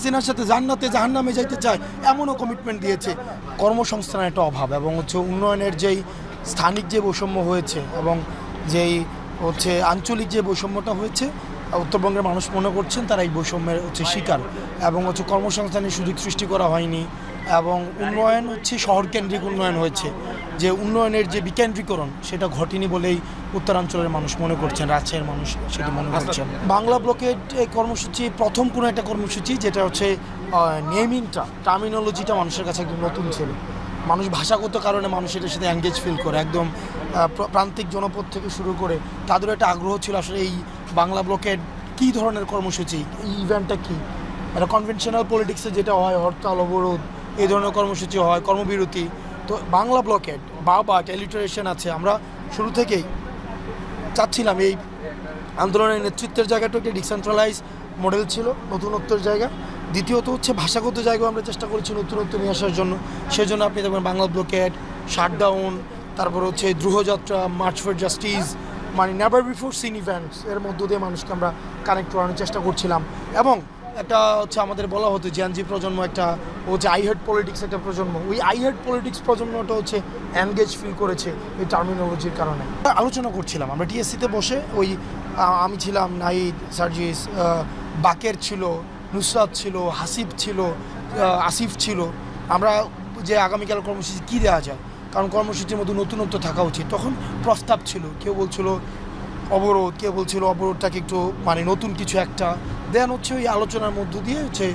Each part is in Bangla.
হাসিনার সাথে জান্নাতে জাহান্নামে যাইতে চায় এমনও কমিটমেন্ট দিয়েছে। কর্মসংস্থানের একটা অভাব এবং হচ্ছে উন্নয়নের যেই স্থানিক যে বৈষম্য হয়েছে এবং যেই হচ্ছে আঞ্চলিক যে বৈষম্যটা হয়েছে, উত্তরবঙ্গের মানুষ মনে করছেন তারা এই বৈষম্যের হচ্ছে শিকার এবং হচ্ছে কর্মসংস্থানের সুযোগ সৃষ্টি করা হয়নি এবং উন্নয়ন হচ্ছে শহরকেন্দ্রিক উন্নয়ন হয়েছে, যে উন্নয়নের যে বিকেন্দ্রীকরণ সেটা ঘটেনি বলেই উত্তরাঞ্চলের মানুষ মনে করছেন, রাজশাহীর মানুষ সেটি মনে করছেন। বাংলা ব্লকের এই কর্মসূচি প্রথম কোনো একটা কর্মসূচি যেটা হচ্ছে নেমিংটা, টার্মিনোলজিটা মানুষের কাছে একদম নতুন ছিল। মানুষ ভাষাগত কারণে মানুষ এটার সাথে এঙ্গেজ ফিল করে, একদম প্রান্তিক জনপদ থেকে শুরু করে তাদের একটা আগ্রহ ছিল আসলে এই বাংলা ব্লকের কী ধরনের কর্মসূচি, এই ইভেন্টটা কী। একটা কনভেনশনাল পলিটিক্সে যেটা হয় হরতাল অবরোধ এই ধরনের কর্মসূচি হয়, কর্মবিরতি, তো বাংলা ব্লকের বা টেলিটরেশন আছে। আমরা শুরু থেকেই চাচ্ছিলাম এই আন্দোলনের নেতৃত্বের জায়গাটা একটা ডিসেন্ট্রালাইজ মডেল ছিল, নতুনত্বের জায়গা। দ্বিতীয়ত হচ্ছে ভাষাগত জায়গাও আমরা চেষ্টা করেছি নতুনত্ব নিয়ে আসার জন্য। সেজন্য আপনি দেখবেন বাংলা ব্লকেট, শাটডাউন, তারপর হচ্ছে দ্রুহযাত্রা, মার্চ ফর জাস্টিস, মানে নেভার বিফোর সিন ইভেন্টস এর মধ্য দিয়ে মানুষকে আমরা কানেক্ট করানোর চেষ্টা করছিলাম। এবং একটা হচ্ছে আমাদের বলা হতো জেনজি প্রজন্ম, একটা হচ্ছে আই হেড পলিটিক্স একটা প্রজন্ম, ওই আই হেড পলিটিক্স প্রজন্মটা হচ্ছে এনগেজ ফিল করেছে এই টার্মিনোলজির কারণে। আলোচনা করছিলাম আমরা টিএসসিতে বসে, ওই আমি ছিলাম, নাহিদ, সার্জিস, বাকের ছিল, নুসরাত ছিল, হাসিব ছিল, আসিফ ছিল। আমরা যে আগামীকাল কর্মসূচি কী দেওয়া যায়, কারণ কর্মসূচির মধ্যে নতুনত্ব থাকা উচিত। তখন প্রস্তাব ছিল, কেউ বলছিল অবরোধ, কেউ বলছিল অবরোধটাকে একটু মানে নতুন কিছু একটা দেন হচ্ছে। ওই আলোচনার মধ্য দিয়ে হচ্ছে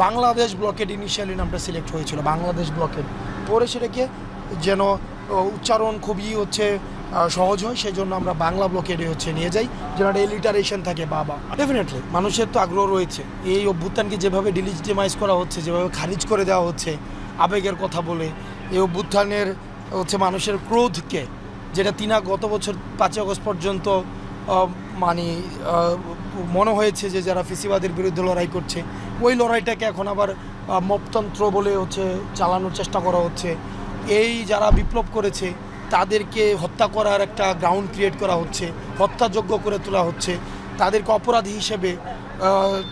বাংলাদেশ ব্লকেট ইনিশিয়ালি নামটা সিলেক্ট হয়েছিল, বাংলাদেশ ব্লকেট। পরে সেটাকে যেন উচ্চারণ খুবই হচ্ছে সহজ হয়, সেই জন্য আমরা বাংলা ব্লকেটে হচ্ছে নিয়ে যাই, যেন একটা এলিটারেশন থাকে। বাবা ডেফিনেটলি মানুষের তো আগ্রহ রয়েছে। এই অভ্যুত্থানকে যেভাবে ডিলিজিটিমাইজ করা হচ্ছে, যেভাবে খারিজ করে দেওয়া হচ্ছে আবেগের কথা বলে, এই অভ্যুত্থানের হচ্ছে মানুষের ক্রোধকে, যেটা গত বছর 5 আগস্ট পর্যন্ত মানে মনে হয়েছে যে যারা ফেসিবাদের বিরুদ্ধে লড়াই করছে, ওই লড়াইটাকে এখন আবার মপতন্ত্র বলে হচ্ছে চালানোর চেষ্টা করা হচ্ছে। এই যারা বিপ্লব করেছে তাদেরকে হত্যা করার একটা গ্রাউন্ড ক্রিয়েট করা হচ্ছে, হত্যাযোগ্য করে তোলা হচ্ছে, তাদেরকে অপরাধী হিসেবে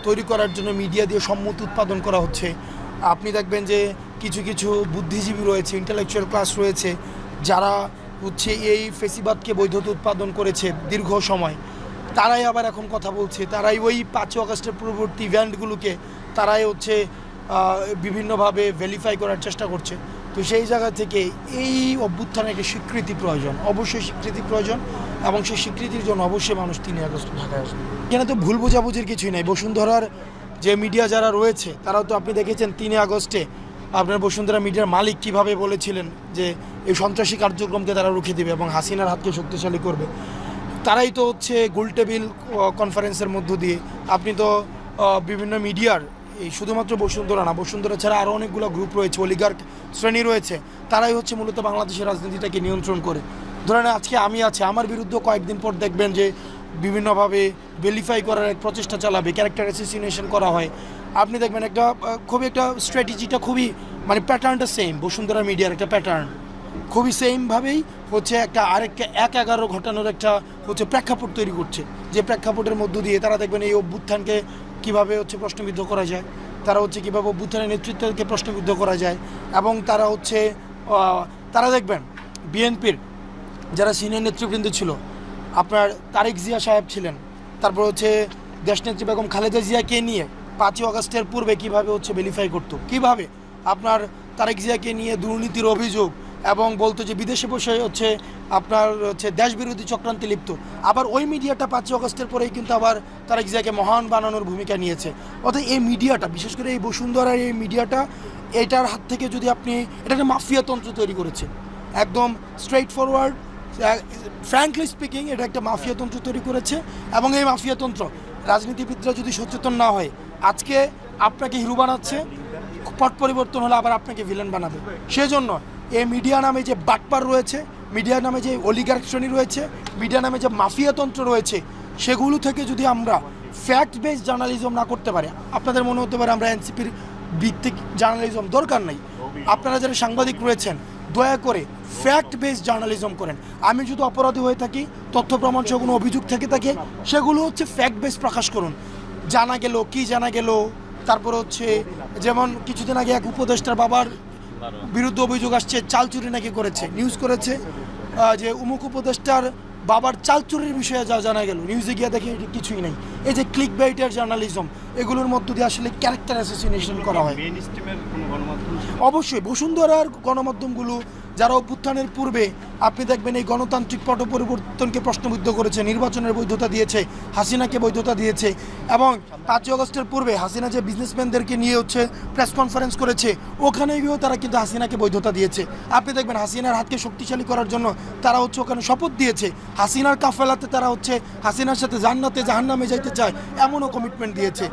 তৈরি করার জন্য মিডিয়া দিয়ে সম্মতি উৎপাদন করা হচ্ছে। আপনি দেখবেন যে কিছু কিছু বুদ্ধিজীবী রয়েছে, ইন্টেলেকচুয়াল ক্লাস রয়েছে, যারা হচ্ছে এই ফেসিবাদকে বৈধতা উৎপাদন করেছে দীর্ঘ সময়, তারাই আবার এখন কথা বলছে, তারাই ওই 5 আগস্টের পূর্ববর্তী ইভেন্টগুলোকে তারাই হচ্ছে বিভিন্নভাবে ভেরিফাই করার চেষ্টা করছে। তো সেই জায়গা থেকে এই অভ্যুত্থানের একটা স্বীকৃতি প্রয়োজন, অবশ্যই স্বীকৃতি প্রয়োজন, এবং সেই স্বীকৃতির জন্য অবশ্যই মানুষ 3 আগস্ট ঢাকায় আসবে। এখানে তো ভুল বোঝাবুঝির কিছুই নাই। বসুন্ধরার যে মিডিয়া যারা রয়েছে তারাও তো আপনি দেখেছেন 3 আগস্টে আপনার বসুন্ধরা মিডিয়ার মালিক কীভাবে বলেছিলেন যে এই সন্ত্রাসী কার্যক্রমকে তারা রুখে দেবে এবং হাসিনার হাতকে শক্তিশালী করবে। তারাই তো হচ্ছে গোলটেবিল কনফারেন্সের মধ্য দিয়ে আপনি তো বিভিন্ন মিডিয়ার, এই শুধুমাত্র বসুন্ধরা না, বসুন্ধরা ছাড়া আরও অনেকগুলো গ্রুপ রয়েছে, অলিগার্ক শ্রেণী রয়েছে, তারাই হচ্ছে মূলত বাংলাদেশের রাজনীতিটাকে নিয়ন্ত্রণ করে। ধরেন আজকে আমি আছি, আমার বিরুদ্ধে কয়েকদিন পর দেখবেন যে বিভিন্নভাবে ভেরিফাই করার এক প্রচেষ্টা চালাবে, ক্যারেক্টার অ্যাসোসিয়েশন করা হয়। আপনি দেখবেন একটা খুবই একটা স্ট্র্যাটেজিটা খুবই মানে প্যাটার্নটা সেম, বসুন্ধরা মিডিয়ার একটা প্যাটার্ন খুবই সেমভাবেই হচ্ছে একটা আরেকটা 1-11 ঘটানোর একটা হচ্ছে প্রেক্ষাপট তৈরি করছে, যে প্রেক্ষাপটের মধ্য দিয়ে তারা দেখবেন এই অভ্যুত্থানকে কীভাবে হচ্ছে প্রশ্নবিদ্ধ করা যায়, তারা হচ্ছে কীভাবে অভ্যুত্থানের নেতৃত্বকে প্রশ্নবিদ্ধ করা যায়। এবং তারা হচ্ছে তারা দেখবেন বিএনপির যারা সিনিয়র নেতৃবৃন্দ ছিল, আপনার তারেক জিয়া সাহেব ছিলেন, তারপর হচ্ছে দেশনেত্রী বেগম খালেদা জিয়াকে নিয়ে 5 আগস্টের পূর্বে কীভাবে হচ্ছে ভেরিফাই করতো, কীভাবে আপনার তারেক জিয়াকে নিয়ে দুর্নীতির অভিযোগ এবং বলতো যে বিদেশে বসে হচ্ছে আপনার হচ্ছে দেশবিরোধী চক্রান্তে লিপ্ত। আবার ওই মিডিয়াটা 5 আগস্টের পরেই কিন্তু আবার তারেক জিয়াকে মহান বানানোর ভূমিকা নিয়েছে। অর্থাৎ এই মিডিয়াটা, বিশেষ করে এই বসুন্ধরার এই মিডিয়াটা, এটার হাত থেকে যদি আপনি, এটা একটা মাফিয়াতন্ত্র তৈরি করেছে, একদম স্ট্রেইট ফরওয়ার্ড, ফ্র্যাঙ্কলি স্পিকিং এটা একটা মাফিয়াতন্ত্র তৈরি করেছে। এবং এই মাফিয়াতন্ত্র রাজনীতিবিদরা যদি সচেতন না হয়, আজকে আপনাকে হিরো বানাচ্ছে, পট পরিবর্তন হলে আবার আপনাকে ভিলেন বানাবে। সেজন্য এই মিডিয়া নামে যে বাটপার রয়েছে, মিডিয়া নামে যে অলিগার্ক শ্রেণী রয়েছে, মিডিয়া নামে যে মাফিয়াতন্ত্র রয়েছে, সেগুলো থেকে যদি আমরা ফ্যাক্ট বেসড জার্নালিজম না করতে পারি, আপনাদের মনে হতে পারে আমরা এনসিপির ভিত্তিক জার্নালিজম দরকার নাই। আপনারা যারা সাংবাদিক রয়েছেন দয়া করে ফ্যাক্ট বেসড জার্নালিজম করেন। আমি যদি অপরাধী হয়ে থাকি, তথ্য প্রমাণ সহ কোনো অভিযোগ থেকে থাকে, সেগুলো হচ্ছে ফ্যাক্ট বেসড প্রকাশ করুন। জানা গেল কি জানা গেল, তারপর হচ্ছে যেমন কিছুদিন আগে এক উপদেষ্টার বাবার বিরুদ্ধে অভিযোগ আসছে চাল চুরি নাকি করেছে, নিউজ করেছে যে উমুক উপদেষ্টার বাবার চাল চুরির বিষয়ে যা জানা গেল, নিউজে গিয়ে দেখে এটি কিছুই নাই। এই যে ক্লিক বাইটের জার্নালিজম, এগুলোর মধ্য দিয়ে আসলে ক্যারেক্টার অ্যাসোসিয়েশন করা হয়। অবশ্যই বসুন্ধরার গণমাধ্যমগুলো যারা অভ্যুত্থানের পূর্বে আপনি দেখবেন এই গণতান্ত্রিক পট পরিবর্তনকে প্রশ্নবিদ্ধ করেছে, নির্বাচনের বৈধতা দিয়েছে, হাসিনাকে বৈধতা দিয়েছে, এবং 5 আগস্টের পূর্বে হাসিনা যে বিজনেসম্যানদেরকে নিয়ে হচ্ছে প্রেস কনফারেন্স করেছে, ওখানে গিয়েও তারা কিন্তু হাসিনাকে বৈধতা দিয়েছে। আপনি দেখবেন হাসিনার হাতকে শক্তিশালী করার জন্য তারা হচ্ছে ওখানে শপথ দিয়েছে, হাসিনার কাফেলাতে তারা হচ্ছে হাসিনার সাথে জান্নাতে জাহান্নামে যাইতে চায়, এমনও কমিটমেন্ট দিয়েছে।